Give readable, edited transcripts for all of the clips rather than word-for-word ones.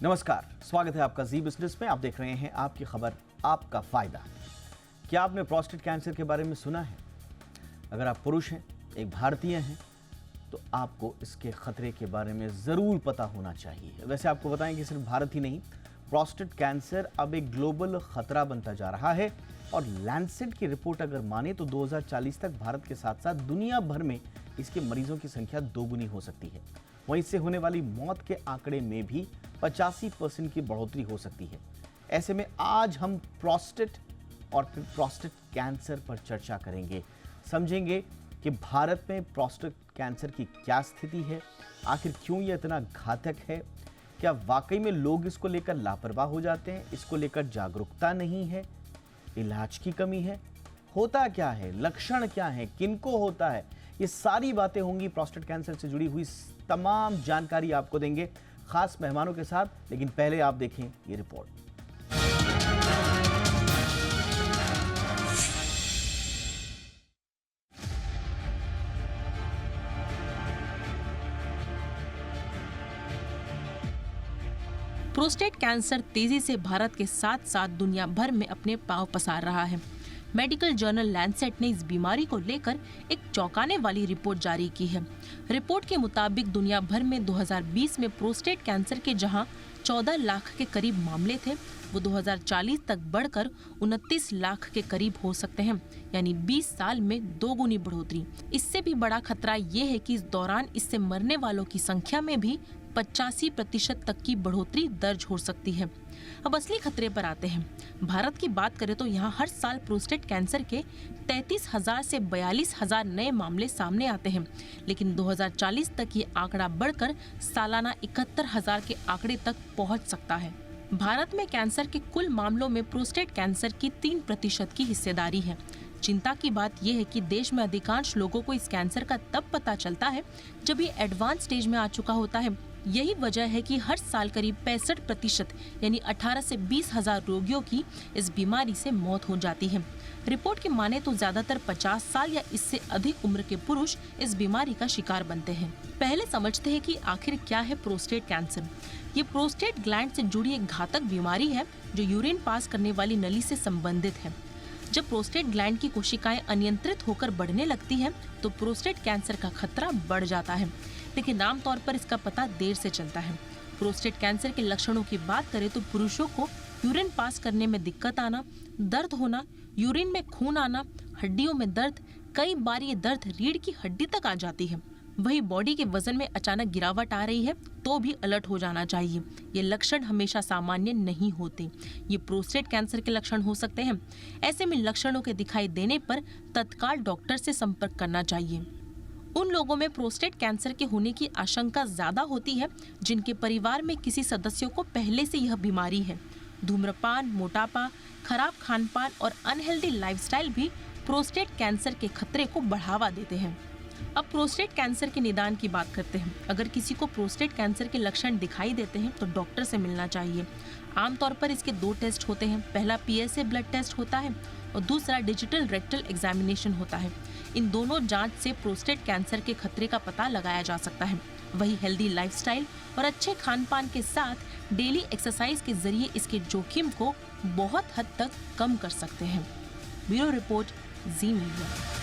नमस्कार, स्वागत है आपका जी बिजनेस में। आप देख रहे हैं आपकी खबर आपका फायदा। क्या आपने प्रोस्टेट कैंसर के बारे में सुना है? अगर आप पुरुष हैं, एक भारतीय हैं, तो आपको इसके खतरे के बारे में जरूर पता होना चाहिए। वैसे आपको बताएं कि सिर्फ भारत ही नहीं, प्रोस्टेट कैंसर अब एक ग्लोबल खतरा बनता जा रहा है और लैंसेट की रिपोर्ट अगर माने तो 2040 तक भारत के साथ साथ दुनिया भर में इसके मरीजों की संख्या दोगुनी हो सकती है। वहीं इससे होने वाली मौत के आंकड़े में भी 85% की बढ़ोतरी हो सकती है। ऐसे में आज हम प्रोस्टेट और फिर प्रोस्टेट कैंसर पर चर्चा करेंगे, समझेंगे कि भारत में प्रोस्टेट कैंसर की क्या स्थिति है, आखिर क्यों यह इतना घातक है, क्या वाकई में लोग इसको लेकर लापरवाह हो जाते हैं, इसको लेकर जागरूकता नहीं है, इलाज की कमी है, होता क्या है, लक्षण क्या है, किनको होता है, ये सारी बातें होंगी। प्रोस्टेट कैंसर से जुड़ी हुई तमाम जानकारी आपको देंगे खास मेहमानों के साथ, लेकिन पहले आप देखें ये रिपोर्ट। प्रोस्टेट कैंसर तेजी से भारत के साथ साथ दुनिया भर में अपने पांव पसार रहा है। मेडिकल जर्नल लैंसेट ने इस बीमारी को लेकर एक चौंकाने वाली रिपोर्ट जारी की है। रिपोर्ट के मुताबिक दुनिया भर में 2020 में प्रोस्टेट कैंसर के जहां 14 लाख के करीब मामले थे, वो 2040 तक बढ़कर 29 लाख के करीब हो सकते हैं, यानी 20 साल में दोगुनी बढ़ोतरी। इससे भी बड़ा खतरा ये है कि इस दौरान इससे मरने वालों की संख्या में भी 85% तक की बढ़ोतरी दर्ज हो सकती है। अब असली खतरे पर आते हैं। भारत की बात करें तो यहाँ हर साल प्रोस्टेट कैंसर के 33,000 से 42,000 नए मामले सामने आते हैं, लेकिन 2040 तक ये आंकड़ा बढ़कर सालाना 71,000 के आंकड़े तक पहुँच सकता है। भारत में कैंसर के कुल मामलों में प्रोस्टेट कैंसर की 3% की हिस्सेदारी है। चिंता की बात यह है कि देश में अधिकांश लोगों को इस कैंसर का तब पता चलता है जब ये एडवांस स्टेज में आ चुका होता है। यही वजह है कि हर साल करीब 65% यानी 18 से 20 हजार रोगियों की इस बीमारी से मौत हो जाती है। रिपोर्ट के माने तो ज्यादातर 50 साल या इससे अधिक उम्र के पुरुष इस बीमारी का शिकार बनते हैं। पहले समझते हैं कि आखिर क्या है प्रोस्टेट कैंसर। ये प्रोस्टेट ग्लैंड से जुड़ी एक घातक बीमारी है जो यूरिन पास करने वाली नली से संबंधित है। जब प्रोस्टेट ग्लैंड की कोशिकाएं अनियंत्रित होकर बढ़ने लगती हैं, तो प्रोस्टेट कैंसर का खतरा बढ़ जाता है, लेकिन आमतौर पर इसका पता देर से चलता है। प्रोस्टेट कैंसर के लक्षणों की बात करें तो पुरुषों को यूरिन पास करने में दिक्कत आना, दर्द होना, यूरिन में खून आना, हड्डियों में दर्द, कई बार ये दर्द रीढ़ की हड्डी तक आ जाती है। वही बॉडी के वजन में अचानक गिरावट आ रही है तो भी अलर्ट हो जाना चाहिए। ये लक्षण हमेशा सामान्य नहीं होते, ये प्रोस्टेट कैंसर के लक्षण हो सकते हैं। ऐसे में लक्षणों के दिखाई देने पर तत्काल डॉक्टर से संपर्क करना चाहिए। उन लोगों में प्रोस्टेट कैंसर के होने की आशंका ज्यादा होती है जिनके परिवार में किसी सदस्यों को पहले से यह बीमारी है। धूम्रपान, मोटापा, खराब खानपान और अनहेल्दी लाइफस्टाइल भी प्रोस्टेट कैंसर के खतरे को बढ़ावा देते हैं। अब प्रोस्टेट कैंसर के निदान की बात करते हैं। अगर किसी को प्रोस्टेट कैंसर के लक्षण दिखाई देते हैं तो डॉक्टर से मिलना चाहिए। आमतौर पर इसके 2 टेस्ट होते हैं। पहला PSA ब्लड टेस्ट होता है और दूसरा डिजिटल रेक्टल एग्जामिनेशन होता है। इन दोनों जांच से प्रोस्टेट कैंसर के खतरे का पता लगाया जा सकता है। वही हेल्दी लाइफस्टाइल और अच्छे खानपान के साथ डेली एक्सरसाइज के जरिए इसके जोखिम को बहुत हद तक कम कर सकते हैं। ब्यूरो रिपोर्ट, जी मीडिया।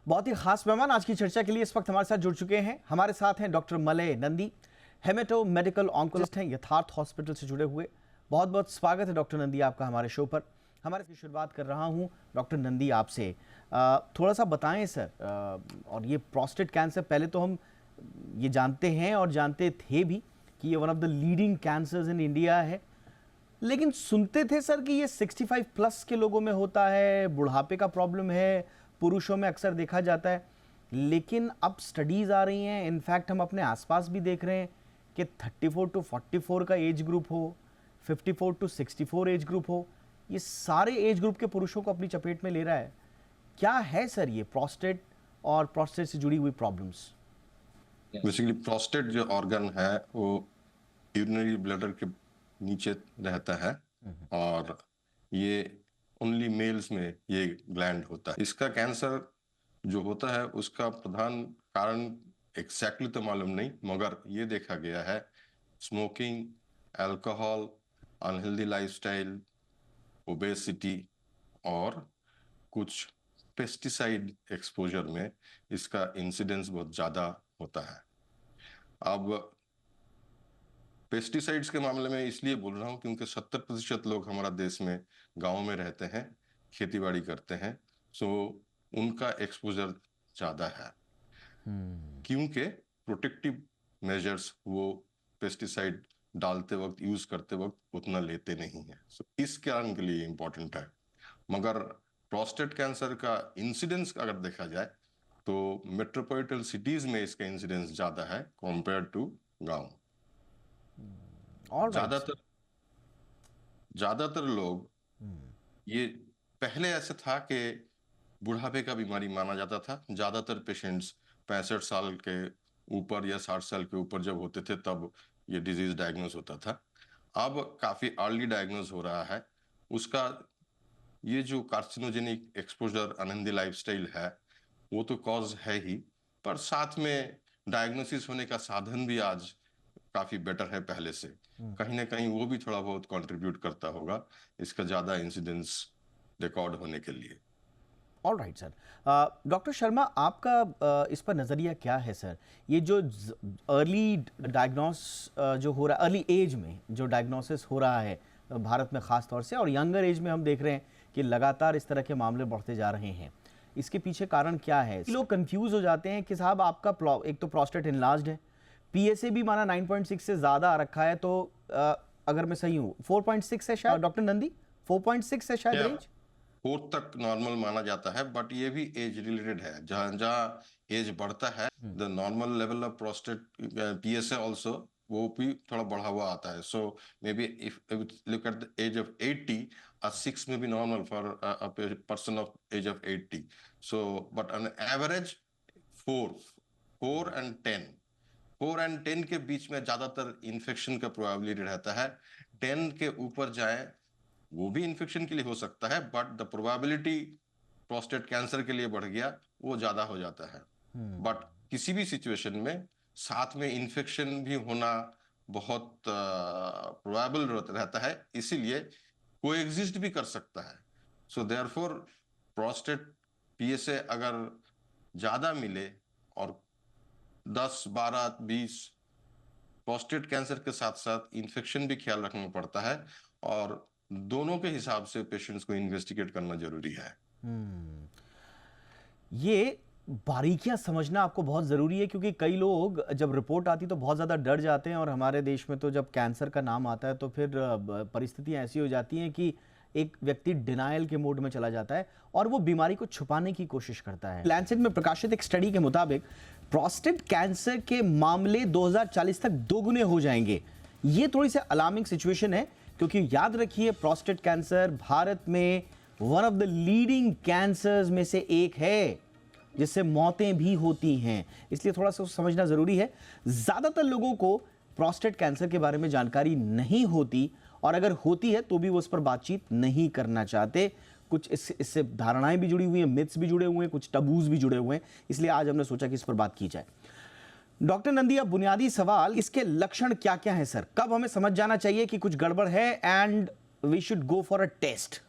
बहुत ही खास मेहमान आज की चर्चा के लिए इस वक्त हमारे साथ जुड़ चुके हैं। हमारे साथ हैं doctor Malay Nandi, haemato medical oncologist हैं, यथार्थ हॉस्पिटल से जुड़े हुए। बहुत बहुत स्वागत है डॉक्टर नंदी आपका हमारे शो पर। हमारे इसकी शुरुआत कर रहा हूं डॉक्टर नंदी आपसे। थोड़ा सा बताएं सर, और ये प्रोस्टेट कैंसर, पहले तो हम ये जानते हैं और जानते थे भी कि ये one of the leading cancers in India है, लेकिन सुनते थे सर कि ये 65 प्लस के लोगों में होता है, बुढ़ापे का प्रॉब्लम है, पुरुषों में अक्सर देखा जाता है। लेकिन अब स्टडीज़ आ रही हैं, इनफैक्ट हम अपने आसपास भी देख रहे हैं कि 34 टू 44 का एज ग्रुप हो, 54 टू 64 एज ग्रुप हो, ये सारे एज ग्रुप के पुरुषों को अपनी चपेट में ले रहा है। क्या है सर ये प्रोस्टेट और प्रोस्टेट से जुड़ी हुई प्रॉब्लम्स? बेसिकली प्रोस्टेट जो ऑर्गन है वो यूरिनरी ब्लैडर के नीचे रहता है और ये ओनली मेल्स में ये ग्लैंड होता है। इसका कैंसर जो होता है उसका प्रधान कारण एग्जैक्टली तो मालूम नहीं, मगर ये देखा गया है smoking, alcohol, unhealthy lifestyle, obesity और कुछ पेस्टिसाइड एक्सपोजर में इसका इंसिडेंस बहुत ज्यादा होता है। अब पेस्टिसाइड्स के मामले में इसलिए बोल रहा हूँ क्योंकि 70% लोग हमारा देश में गांव में रहते हैं, खेतीबाड़ी करते हैं, सो उनका एक्सपोजर ज्यादा है क्योंकि प्रोटेक्टिव मेजर्स वो पेस्टिसाइड डालते वक्त, यूज करते वक्त उतना लेते नहीं है। सो इस कारण के लिए इम्पोर्टेंट है। मगर प्रोस्टेट कैंसर का इंसिडेंस अगर देखा जाए तो मेट्रोपॉलिटन सिटीज में इसका इंसिडेंस ज्यादा है कंपेयर टू गांव। और ज्यादातर लोग, ये पहले ऐसे था कि बुढ़ापे का बीमारी माना जाता था। ज्यादातर पेशेंट्स 65 साल के ऊपर या 60 साल के ऊपर जब होते थे तब ये डिजीज डायग्नोज होता था। अब काफी अर्ली डायग्नोज हो रहा है। उसका ये जो कार्सिनोजेनिक एक्सपोजर, अनहेल्दी लाइफस्टाइल है, वो तो कॉज है ही, पर साथ में डायग्नोसिस होने का साधन भी आज काफी बेटर है पहले से। कहीं ना कहीं वो भी थोड़ा बहुत कंट्रीब्यूट करता होगा इसका ज्यादा इंसिडेंस रिकॉर्ड होने के लिए। All right sir. Doctor Sharma, आपका इस पर नज़रिया क्या है सर? ये जो अर्ली डायग्नोस जो हो रहा है, अर्ली एज में जो डायग्नोसिस हो रहा है भारत में ख़ास तौर से, और यंगर एज में हम देख रहे हैं कि लगातार इस तरह के मामले बढ़ते जा रहे हैं, इसके पीछे कारण क्या है? लोग कंफ्यूज हो जाते हैं कि साहब आपका एक तो प्रोस्टेट इनलार्ज्ड है, पीएसए भी माना 9.6 से ज़्यादा आ रखा है, तो अगर मैं सही हूँ 4.6 है शायद, डॉक्टर नंदी 4.6 है शायद रेंज, 4 तक नॉर्मल माना जाता है, बट ये भी एज रिलेटेड है। जहाँ जहाँ एज बढ़ता है the normal level of prostate PSA also वो भी थोड़ा बढ़ा हुआ आता है। So maybe if look at the age of 80, a 6 may be normal for a person of age of 80. So but on average 4 and 10 के बीच में ज्यादातर इन्फेक्शन का प्रोबेबिलिटी रहता है। 10 के ऊपर जाए वो भी इन्फेक्शन के लिए हो सकता है, but the probability prostate cancer के लिए बढ़ गया वो ज्यादा हो जाता है। बट किसी भी सिचुएशन में साथ में इन्फेक्शन भी होना बहुत प्रोबेबल रहता है, इसीलिए कोएग्जिस्ट भी कर सकता है। सो देयरफॉर प्रोस्टेट पीएसए अगर ज्यादा मिले और 10, 12, 20 प्रोस्टेट कैंसर के साथ साथ इन्फेक्शन भी ख्याल रखना पड़ता है, और दोनों के हिसाब से पेशेंट्स को इन्वेस्टिगेट करना जरूरी है। ये बारीकियां समझना आपको बहुत ज़रूरी है, क्योंकि कई लोग जब रिपोर्ट आती तो बहुत ज़्यादा डर जाते हैं, और हमारे देश में तो जब कैंसर का नाम आता है तो फिर परिस्थितियां ऐसी हो जाती हैं कि एक व्यक्ति डिनायल के मोड में चला जाता है और वो बीमारी को छुपाने की कोशिश करता है। लैंसेट में प्रकाशित एक स्टडी के मुताबिक प्रोस्टेट कैंसर के मामले 2040 तक 2 गुने हो जाएंगे। ये थोड़ी सी अलार्मिंग सिचुएशन है, क्योंकि याद रखिए प्रोस्टेट कैंसर भारत में one of the leading cancers में से एक है, जिससे मौतें भी होती हैं, इसलिए थोड़ा सा समझना ज़रूरी है। ज़्यादातर लोगों को प्रोस्टेट कैंसर के बारे में जानकारी नहीं होती, और अगर होती है तो भी वो उस पर बातचीत नहीं करना चाहते। कुछ इससे धारणाएं भी जुड़ी हुई हैं, मिथ्स भी जुड़े हुए हैं, कुछ टबूज भी जुड़े हुए हैं, इसलिए आज हमने सोचा कि इस पर बात की जाए। डॉक्टर नंदी, अब बुनियादी सवाल, इसके लक्षण क्या क्या है सर? कब हमें समझ जाना चाहिए कि कुछ गड़बड़ है and we should go for a test?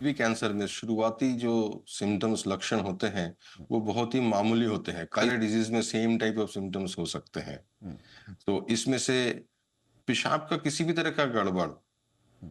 भी कैंसर में शुरुआती जो सिम्टम्स, लक्षण होते हैं वो बहुत ही मामूली होते हैं। कई डिजीज में सेम टाइप ऑफ सिम्टम्स हो सकते हैं। तो इसमें से पेशाब का किसी भी तरह का गड़बड़,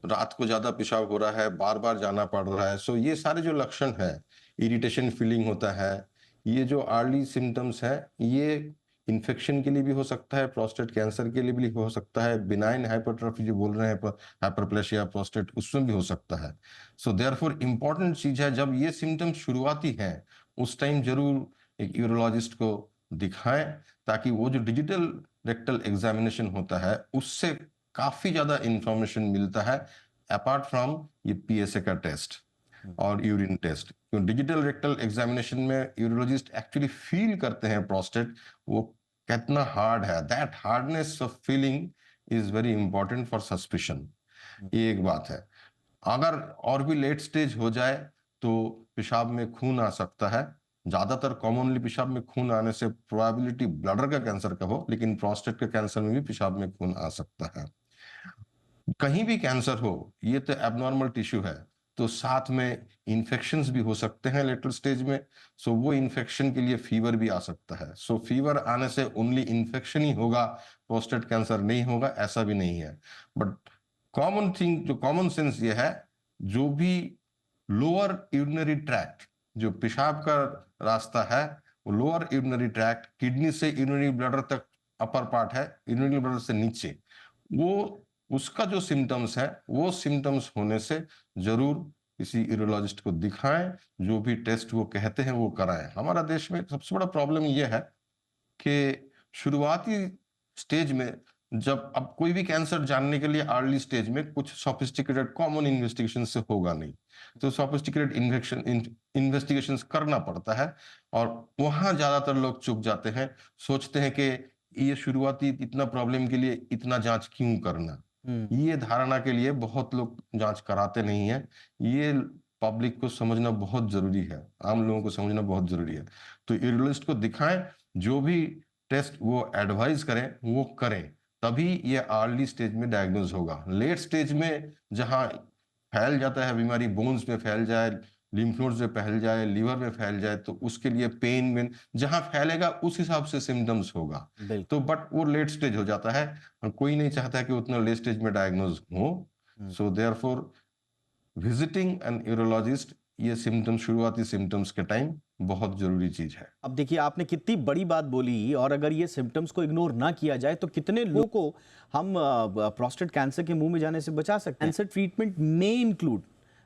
रात को ज्यादा पेशाब हो रहा है, बार बार जाना पड़ रहा है, सो ये सारे जो लक्षण है, इरिटेशन फीलिंग होता है, ये जो अर्ली सिम्टम्स है, ये इन्फेक्शन के लिए भी हो सकता है, प्रोस्टेट कैंसर के लिए भी हो सकता है, बिनाइन हाइपरट्रॉफी जो बोल रहे हैं, हाइपरप्लेशिया प्रोस्टेट, उसमें भी हो सकता है। सो देयरफॉर इंपॉर्टेंट चीज है, जब ये सिम्टम्स शुरुआती हैं उस टाइम जरूर एक यूरोलॉजिस्ट को दिखाएं, ताकि वो जो डिजिटल रेक्टल एग्जामिनेशन होता है उससे काफी ज्यादा इंफॉर्मेशन मिलता है, अपार्ट फ्रॉम ये पीएसए का टेस्ट और यूरिन टेस्ट। क्यों डिजिटल रेक्टल एग्जामिनेशन में यूरोलॉजिस्ट एक्चुअली फील करते हैं प्रोस्टेट वो कितना हार्ड है। That hardness of feeling is very important for suspicion. ये एक बात है। अगर और भी लेट स्टेज हो जाए तो पेशाब में खून आ सकता है, ज्यादातर कॉमनली पेशाब में खून आने से प्रोबेबिलिटी ब्लडर का कैंसर का हो, लेकिन प्रोस्टेट के कैंसर में भी पेशाब में खून आ सकता है। कहीं भी कैंसर हो, ये तो एबनॉर्मल टिश्यू है, तो साथ में इन्फेक्शंस भी हो सकते हैं लेटर स्टेज में। सो वो इन्फेक्शन के लिए फीवर भी आ सकता है। सो फीवर आने से ओनली इन्फेक्शन ही होगा, प्रोस्टेट कैंसर नहीं होगा, ऐसा भी नहीं है। बट कॉमन थिंग, जो कॉमन सेंस ये है, जो भी लोअर यूरिनरी ट्रैक्ट, जो पेशाब का रास्ता है, वो लोअर यूरिनरी ट्रैक्ट, किडनी से यूरिनरी ब्लडर तक अपर पार्ट है, यूरिनरी ब्लडर से नीचे, वो उसका जो सिम्टम्स है, वो सिम्टम्स होने से जरूर किसी यूरोलॉजिस्ट को दिखाएं, जो भी टेस्ट वो कहते हैं वो कराएं। हमारा देश में सबसे बड़ा प्रॉब्लम ये है कि शुरुआती स्टेज में, जब अब कोई भी कैंसर जानने के लिए अर्ली स्टेज में कुछ सोफिस्टिकेटेड कॉमन इन्वेस्टिगेशन से होगा नहीं, तो सोफिस्टिकेटेड इन्वेस्टिगेशंस करना पड़ता है, और वहां ज्यादातर लोग चूक जाते हैं, सोचते हैं कि ये शुरुआती इतना प्रॉब्लम के लिए इतना जांच क्यों करना। ये धारणा के लिए बहुत लोग जांच कराते नहीं है। ये पब्लिक को समझना बहुत जरूरी है, आम लोगों को समझना बहुत जरूरी है। तो यूरोलॉजिस्ट को दिखाएं, जो भी टेस्ट वो एडवाइस करें वो करें, तभी ये अर्ली स्टेज में डायग्नोज होगा। लेट स्टेज में जहां फैल जाता है बीमारी, बोन्स में फैल जाए, लिम्फ नोड्स में फैल जाए, लिवर में फैल जाए, तो उसके लिए पेन में जहां फैलेगा उस हिसाब से सिम्टम्स होगा। तो बट वो लेट स्टेज हो जाता है, और कोई नहीं चाहता है कि उतना लेट स्टेज में डायग्नोज हो। So therefore visiting an urologist, ये सिम्टम्स, शुरुआती सिम्टम्स के टाइम बहुत जरूरी चीज है। अब देखिए, आपने कितनी बड़ी बात बोली, और अगर ये सिम्टम्स को इग्नोर ना किया जाए तो कितने लोगों को हम प्रोस्टेट कैंसर के मुंह में जाने से बचा सकते हैं। कैंसर ट्रीटमेंट में इंक्लूड,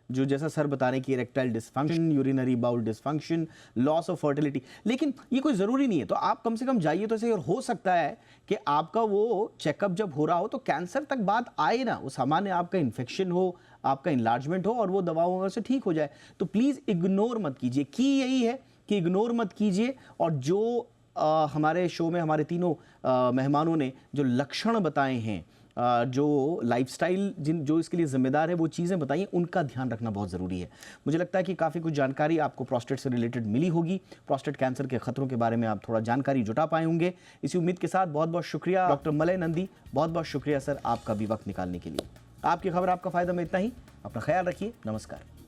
जो जैसा सर बता रहे हैं कि erectile dysfunction, urinary bowel dysfunction, loss of fertility, लेकिन ये कोई ज़रूरी नहीं है। तो आप कम से कम जाइए तो सही, और हो सकता है कि आपका वो चेकअप जब हो रहा हो तो कैंसर तक बात आए ना, वो सामान्य आपका इन्फेक्शन हो, आपका इन्लार्जमेंट हो, और वो दवाओं से ठीक हो जाए। तो प्लीज़ इग्नोर मत कीजिए, की यही है कि इग्नोर मत कीजिए। और जो हमारे शो में हमारे तीनों मेहमानों ने जो लक्षण बताए हैं, जो लाइफस्टाइल जो इसके लिए जिम्मेदार है, वो चीज़ें बताइए, उनका ध्यान रखना बहुत ज़रूरी है। मुझे लगता है कि काफ़ी कुछ जानकारी आपको प्रोस्टेट से रिलेटेड मिली होगी। प्रोस्टेट कैंसर के खतरों के बारे में आप थोड़ा जानकारी जुटा पाए होंगे। इसी उम्मीद के साथ बहुत बहुत शुक्रिया डॉक्टर मलय नंदी, बहुत बहुत शुक्रिया सर आपका भी वक्त निकालने के लिए। आपकी खबर आपका फ़ायदा में इतना ही। अपना ख्याल रखिए। नमस्कार।